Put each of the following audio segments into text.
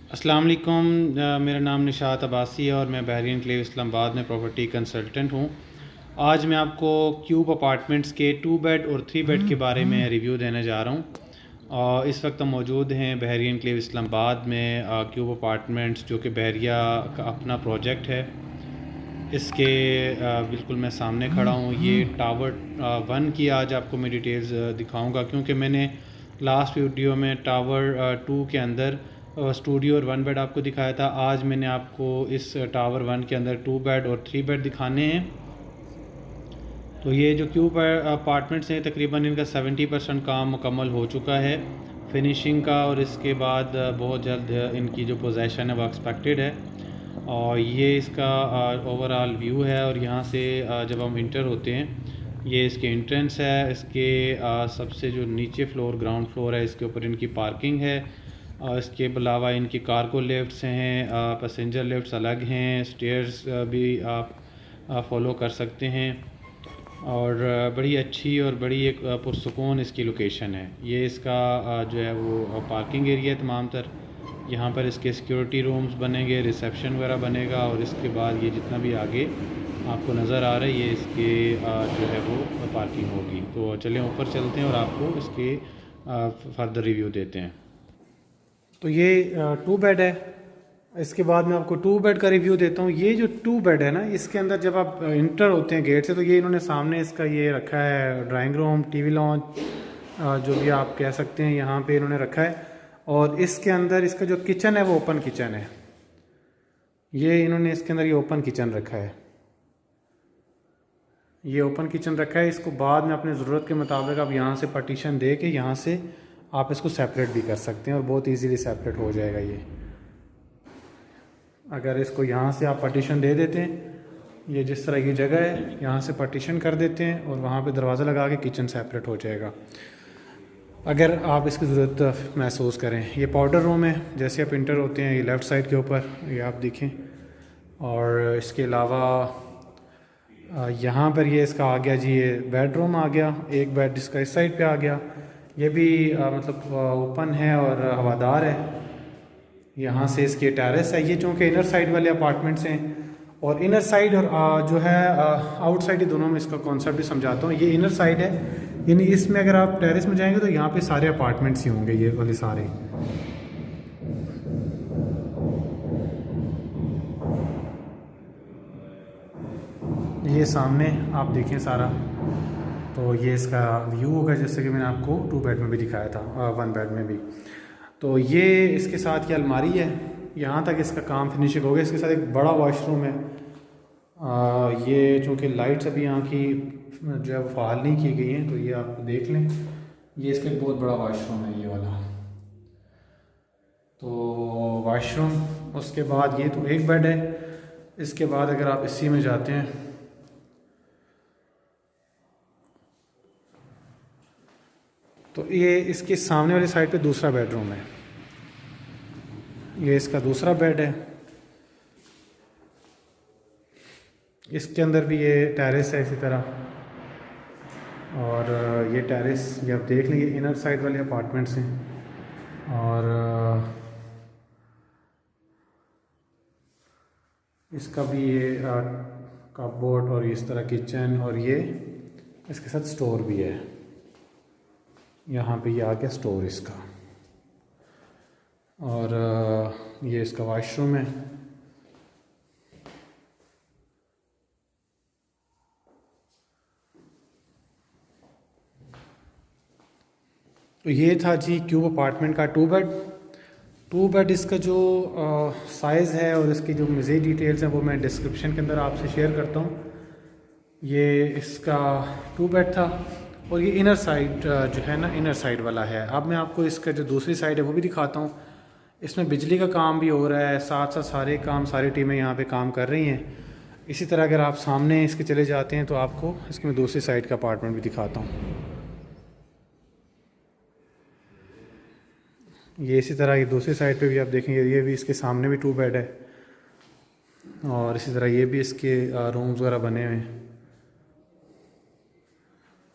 अस्सलाम वालेकुम। मेरा नाम निशात अब्बासी है और मैं बहरीन क्लेव इस्लामाबाद में प्रॉपर्टी कंसल्टेंट हूँ। आज मैं आपको क्यूब अपार्टमेंट्स के 2 बेड और 3 बेड के बारे में रिव्यू देने जा रहा हूँ। और इस वक्त हम मौजूद हैं बहरीन क्लेव इस्लामाबाद में क्यूब अपार्टमेंट्स, जो कि बहरिया का अपना प्रोजेक्ट है। इसके बिल्कुल मैं सामने खड़ा हूँ। ये टावर 1 की आज आपको मैं डिटेल्स दिखाऊंगा, क्योंकि मैंने लास्ट वीडियो में टावर 2 के अंदर स्टूडियो और 1 बेड आपको दिखाया था। आज मैंने आपको इस टावर 1 के अंदर 2 बेड और 3 बेड दिखाने हैं। तो ये जो क्यूब अपार्टमेंट्स हैं, तकरीबन इनका 70% काम मुकम्मल हो चुका है फिनिशिंग का, और इसके बाद बहुत जल्द इनकी जो पोजेसन है वो एक्सपेक्टेड है। और ये इसका ओवरऑल व्यू है। और यहाँ से जब हम इंटर होते हैं, ये इसके एंट्रेंस है। इसके सबसे जो नीचे फ्लोर, ग्राउंड फ्लोर है, इसके ऊपर इनकी पार्किंग है। इसके अलावा इनकी कार्गो लिफ्ट्स हैं, पैसेंजर लिफ्ट्स अलग हैं, स्टेयर्स भी आप फॉलो कर सकते हैं। और बड़ी अच्छी और बड़ी एक पुरसुकून इसकी लोकेशन है। ये इसका जो है वो पार्किंग एरिया है तमाम तर। यहाँ पर इसके सिक्योरिटी रूम्स बनेंगे, रिसेप्शन वगैरह बनेगा। और इसके बाद ये जितना भी आगे आपको नज़र आ रहा है, ये इसके जो है वो पार्किंग होगी। तो चलें ऊपर चलते हैं और आपको इसके फर्दर रिव्यू देते हैं। तो ये 2 बेड है। इसके बाद मैं आपको 2 बेड का रिव्यू देता हूँ। ये जो 2 बेड है ना, इसके अंदर जब आप इंटर होते हैं गेट से, तो ये इन्होंने सामने इसका ये रखा है ड्राइंग रूम, टीवी लॉन्च, जो भी आप कह सकते हैं, यहाँ पे इन्होंने रखा है। और इसके अंदर इसका जो किचन है वो ओपन किचन है। ये इन्होंने इसके अंदर ये ओपन किचन रखा है। ये ओपन किचन रखा है। इसको बाद में अपने ज़रूरत के मुताबिक आप यहाँ से पार्टीशन दे के यहाँ से आप इसको सेपरेट भी कर सकते हैं, और बहुत इजीली सेपरेट हो जाएगा। ये अगर इसको यहाँ से आप पार्टीशन दे देते हैं, ये जिस तरह की जगह है, यहाँ से पार्टीशन कर देते हैं और वहाँ पे दरवाज़ा लगा के किचन सेपरेट हो जाएगा अगर आप इसकी ज़रूरत महसूस करें। ये पाउडर रूम है। जैसे आप इंटर होते हैं, ये लेफ़्ट साइड के ऊपर ये आप देखें। और इसके अलावा यहाँ पर ये इसका आ गया जी, ये बेडरूम आ गया। एक बेड इसका इस साइड पे आ गया। ये भी मतलब ओपन है और हवादार है। यहाँ से इसकी टेरेस है। ये चूँकि इनर साइड वाले अपार्टमेंट्स हैं, और इनर साइड और जो है आउटसाइड, ये दोनों में इसका कॉन्सेप्ट भी समझाता हूँ। ये इनर साइड है, यानी इसमें अगर आप टेरेस में जाएंगे तो यहाँ पे सारे अपार्टमेंट्स ही होंगे, ये वाले सारे। ये सामने आप देखें सारा, तो ये इसका व्यू होगा, जैसे कि मैंने आपको 2 बेड में भी दिखाया था, 1 बेड में भी। तो ये इसके साथ की अलमारी है। यहाँ तक इसका काम फिनिशिंग हो गया। इसके साथ एक बड़ा वॉशरूम है। ये चूँकि लाइट्स अभी यहाँ की जो है फाल नहीं की गई हैं, तो ये आप देख लें। ये इसका एक बहुत बड़ा वॉशरूम है, ये वाला। तो वॉशरूम, उसके बाद ये तो 1 बेड है। इसके बाद अगर आप इसी में जाते हैं, तो ये इसके सामने वाली साइड पे दूसरा बेडरूम है। ये इसका दूसरा बेड है। इसके अंदर भी ये टेरेस है इसी तरह। और ये टेरेस, ये आप देख लें, ये इनर साइड वाले अपार्टमेंट्स हैं। और इसका भी ये कपबोर्ड और इस तरह किचन, और ये इसके साथ स्टोर भी है। यहाँ पे ये आ गया स्टोर इसका। और ये इसका वॉशरूम है। तो ये था जी क्यूब अपार्टमेंट का 2 बेड। 2 बेड इसका जो साइज़ है और इसकी जो मज़ीद डिटेल्स हैं वो मैं डिस्क्रिप्शन के अंदर आपसे शेयर करता हूँ। ये इसका 2 बेड था। और ये इनर साइड जो है ना, इनर साइड वाला है। अब मैं आपको इसका जो दूसरी साइड है वो भी दिखाता हूँ। इसमें बिजली का काम भी हो रहा है, साथ साथ सारे काम, सारी टीमें यहाँ पे काम कर रही हैं। इसी तरह अगर आप सामने इसके चले जाते हैं तो आपको इसकी मैं दूसरी साइड का अपार्टमेंट भी दिखाता हूँ। ये इसी तरह ये दूसरी साइड पे भी आप देखेंगे, ये भी इसके सामने भी 2 बेड है। और इसी तरह ये भी इसके रूम्स वगैरह बने हुए हैं,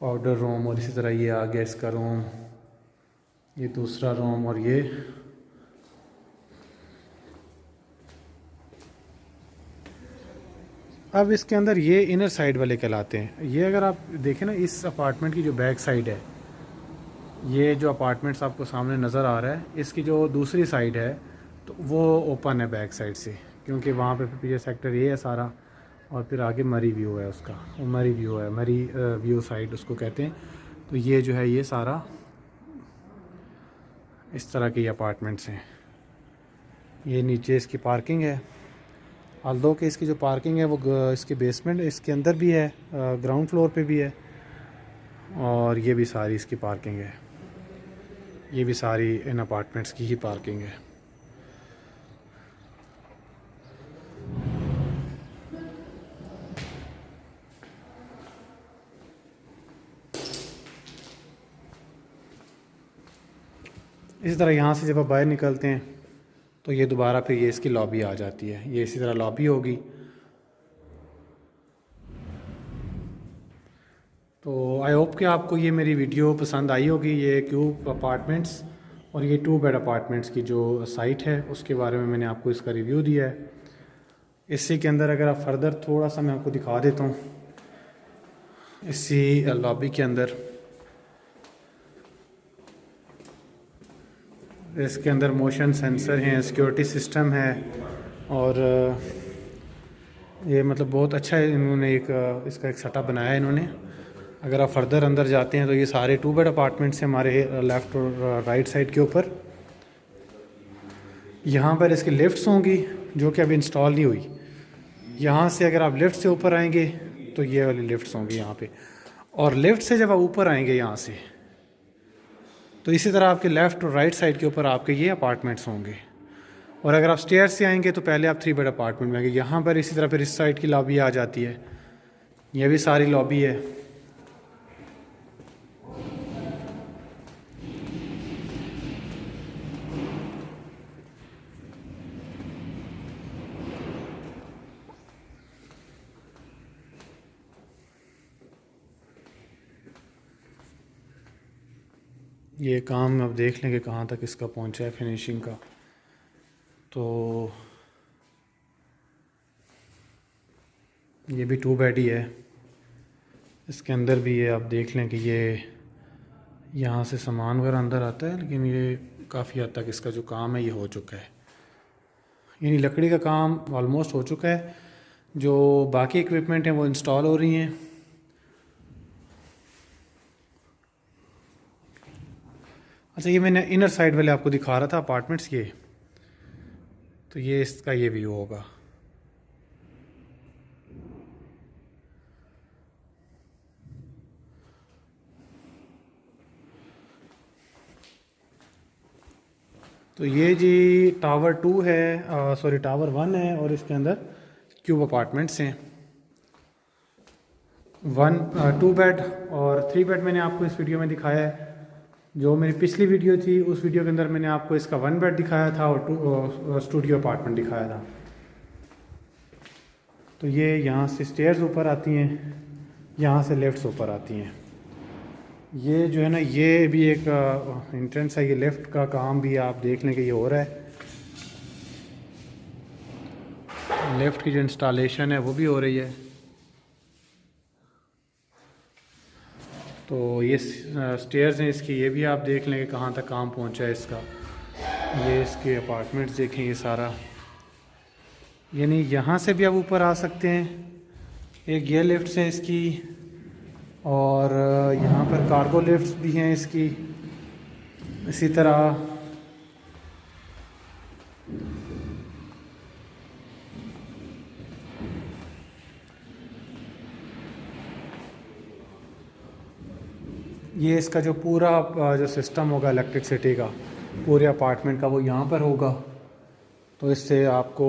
पाउडर रूम। और इसी तरह ये आ गया इसका रूम, ये दूसरा रूम। और ये अब इसके अंदर ये इनर साइड वाले कहलाते हैं। ये अगर आप देखें ना, इस अपार्टमेंट की जो बैक साइड है, ये जो अपार्टमेंट्स आपको सामने नज़र आ रहा है, इसकी जो दूसरी साइड है तो वो ओपन है बैक साइड से, क्योंकि वहाँ पे पीछे सेक्टर ये है सारा, और फिर आगे मरी व्यू है उसका, वो मरी व्यू है, मरी व्यू साइड उसको कहते हैं। तो ये जो है ये सारा इस तरह के अपार्टमेंट्स हैं। ये नीचे इसकी पार्किंग है, आल्दो कि इसकी जो पार्किंग है वो इसके बेसमेंट इसके अंदर भी है, ग्राउंड फ्लोर पे भी है, और ये भी सारी इसकी पार्किंग है। ये भी सारी इन अपार्टमेंट्स की ही पार्किंग है। इसी तरह यहाँ से जब आप बाहर निकलते हैं तो ये दोबारा फिर ये इसकी लॉबी आ जाती है। ये इसी तरह लॉबी होगी। तो आई होप कि आपको ये मेरी वीडियो पसंद आई होगी। ये क्यूब अपार्टमेंट्स और ये 2 बेड अपार्टमेंट्स की जो साइट है उसके बारे में मैंने आपको इसका रिव्यू दिया है। इसी के अंदर अगर आप फर्दर थोड़ा सा मैं आपको दिखा देता हूँ, इसी लॉबी के अंदर इसके अंदर मोशन सेंसर हैं, सिक्योरिटी सिस्टम है, और ये मतलब बहुत अच्छा है। इन्होंने एक इसका एक सेटअप बनाया है इन्होंने। अगर आप फर्दर अंदर जाते हैं तो ये सारे 2 बेड अपार्टमेंट्स हैं हमारे लेफ़्ट और राइट साइड के ऊपर। यहाँ पर इसकी लिफ्ट्स होंगी जो कि अभी इंस्टॉल नहीं हुई। यहाँ से अगर आप लिफ्ट से ऊपर आएंगे तो ये वाली लिफ्ट्स होंगी यहाँ पे, और लिफ्ट से जब आप ऊपर आएंगे यहाँ से तो इसी तरह आपके लेफ़्ट और राइट साइड के ऊपर आपके ये अपार्टमेंट्स होंगे। और अगर आप स्टेयर से आएंगे तो पहले आप 3 बेड अपार्टमेंट में आएंगे। यहाँ पर इसी तरह फिर इस साइड की लॉबी आ जाती है। ये भी सारी लॉबी है। ये काम अब देख लेंगे कहाँ तक इसका पहुँचा है फिनिशिंग का। तो ये भी 2 बेड ही है। इसके अंदर भी ये आप देख लें कि ये यहाँ से सामान वगैरह अंदर आता है, लेकिन ये काफ़ी हद तक इसका जो काम है ये हो चुका है। यानी लकड़ी का काम ऑलमोस्ट हो चुका है। जो बाकी इक्विपमेंट हैं वो इंस्टॉल हो रही हैं। अच्छा, ये मैंने इनर साइड वाले आपको दिखा रहा था अपार्टमेंट्स ये, तो ये इसका ये व्यू होगा। तो ये जी टावर 2 है, सॉरी टावर 1 है, और इसके अंदर क्यूब अपार्टमेंट्स हैं। 2 बेड और 3 बेड मैंने आपको इस वीडियो में दिखाया है। जो मेरी पिछली वीडियो थी उस वीडियो के अंदर मैंने आपको इसका 1 बेड दिखाया था और स्टूडियो अपार्टमेंट दिखाया था। तो ये यहाँ से स्टेयर्स ऊपर आती हैं, यहाँ से लिफ्ट्स ऊपर आती हैं। ये जो है ना, ये भी एक एंट्रेंस है। ये लिफ्ट का काम भी आप देख लें कि ये हो रहा है। लिफ्ट की जो इंस्टॉलेशन है वो भी हो रही है। तो ये स्टेयर्स हैं इसकी, ये भी आप देख लेंगे कहाँ तक काम पहुँचा है इसका। ये इसके अपार्टमेंट्स देखें, ये सारा, यानी यहाँ से भी आप ऊपर आ सकते हैं। एक ये लिफ्ट्स हैं इसकी, और यहाँ पर कार्गो लिफ्ट्स भी हैं इसकी। इसी तरह ये इसका जो पूरा जो सिस्टम होगा इलेक्ट्रिसिटी का पूरे अपार्टमेंट का, वो यहाँ पर होगा। तो इससे आपको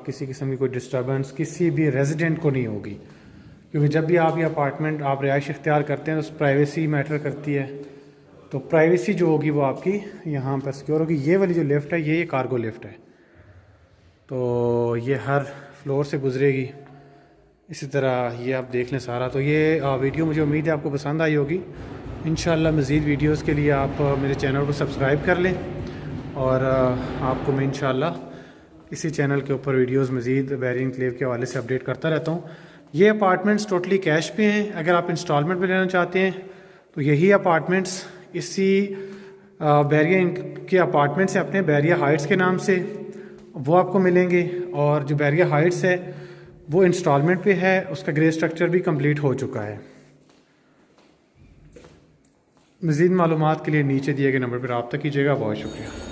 किसी किस्म की कोई डिस्टर्बेंस किसी भी रेजिडेंट को नहीं होगी, क्योंकि जब भी आप ये अपार्टमेंट आप रिहाइश इख्तियार करते हैं तो प्राइवेसी मैटर करती है। तो प्राइवेसी जो होगी वो आपकी यहाँ पर सिक्योर होगी। ये वाली जो लिफ्ट है ये कार्गो लिफ्ट है, तो ये हर फ्लोर से गुजरेगी। इसी तरह ये आप देख लें सारा। तो ये वीडियो मुझे उम्मीद है आपको पसंद आई होगी। इंशाल्लाह मज़ीद वीडियोस के लिए आप मेरे चैनल को सब्सक्राइब कर लें, और आपको मैं इंशाल्लाह इसी चैनल के ऊपर वीडियोस मज़ीद बैरियन एन्क्लेव के हवाले से अपडेट करता रहता हूँ। ये अपार्टमेंट्स टोटली कैश पे हैं। अगर आप इंस्टॉलमेंट पे लेना चाहते हैं तो यही अपार्टमेंट्स इसी बैरियन के अपार्टमेंट्स हैं अपने बैरिया हाइट्स के नाम से, वो आपको मिलेंगे। और जो बैरिया हाइट्स है वो इंस्टॉलमेंट पे है, उसका ग्रे स्ट्रक्चर भी कंप्लीट हो चुका है। मज़ीद मालूमात के लिए नीचे दिए गए नंबर पर रब्ता कीजिएगा। बहुत शुक्रिया।